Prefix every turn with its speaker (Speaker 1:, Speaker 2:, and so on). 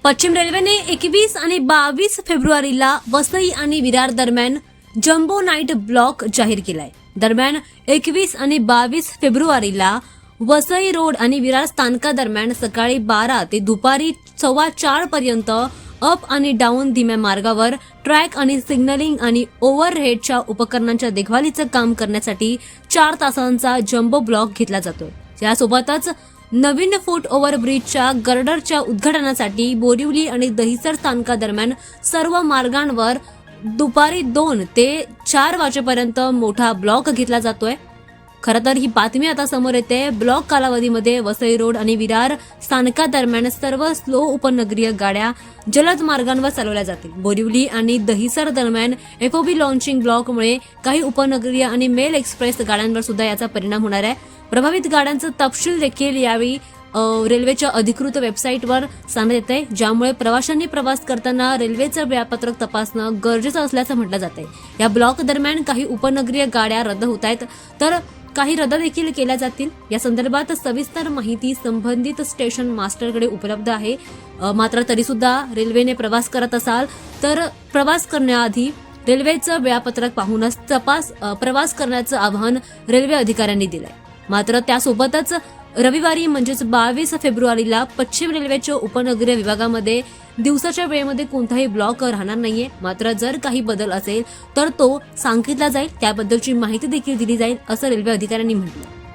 Speaker 1: पश्चिम रेल्वेने 21 आणि 22 फेब्रुवारीला वसई आणि विरार दरम्यान जम्बो नाईट ब्लॉक जाहीर केलाय। दरम्यान 21 आणि 22 फेब्रुवारीला वसई रोड आणि विरार स्थानकादरम्यान सकाळी 12 ते दुपारी 4:15 पर्यंत अप आणि डाऊन धीम्या मार्गावर ट्रॅक आणि सिग्नलिंग आणि ओव्हरहेडच्या उपकरणांच्या देखभालीचं काम करण्यासाठी 4 तासांचा जम्बो ब्लॉक घेतला जातोय। यासोबतच नवीन फूट ओव्हर ब्रिजच्या गर्डरच्या उद्घाटनासाठी बोरिवली आणि दहिसर स्थानकादरम्यान सर्व मार्गांवर दुपारी 2 ते 4 वाजेपर्यंत मोठा ब्लॉक घेतला जातोय। खरं तर ही बातमी आता समोर येते। ब्लॉक कालावधीमध्ये वसई रोड आणि विरार स्थानकादरम्यान सर्व स्लो उपनगरीय गाड्या जलद मार्गांवर चालवल्या जातील। बोरिवली आणि दहिसर दरम्यान एफओबी लॉन्चिंग ब्लॉकमुळे काही उपनगरीय आणि मेल एक्सप्रेस गाड्यांवर सुद्धा याचा परिणाम होणार आहे। प्रभावित गाड्यांचा तपशील देखील यावेळी रेल्वेच्या अधिकृत वेबसाईटवर सांगण्यात येते, ज्यामुळे प्रवाशांनी प्रवास करताना रेल्वेचं वेळापत्रक तपासणं गरजेचं असल्याचं म्हटलं जातंय। या ब्लॉक दरम्यान काही उपनगरीय गाड्या रद्द होत आहेत, तर काही रद्द देखील केल्या जातील। या संदर्भात सविस्तर माहिती संबंधित स्टेशन मास्टरकडे उपलब्ध आहे। मात्र तरी सुद्धा रेल्वेने प्रवास करत असाल तर प्रवास करण्याआधी रेल्वेचं वेळापत्रक पाहूनच प्रवास करण्याचं आवाहन रेल्वे अधिकाऱ्यांनी दिलंय। मात्र त्यासोबतच रविवारी म्हणजेच 22 फेब्रुवारीला पश्चिम रेल्वेच्या उपनगरीय विभागामध्ये दिवसाच्या वेळेमध्ये कोणताही ब्लॉक राहणार नाहीये। मात्र जर काही बदल असेल तर तो सांगितला जाईल, त्याबद्दलची माहिती देखील दिली जाईल असं रेल्वे अधिकाऱ्यांनी म्हटलं।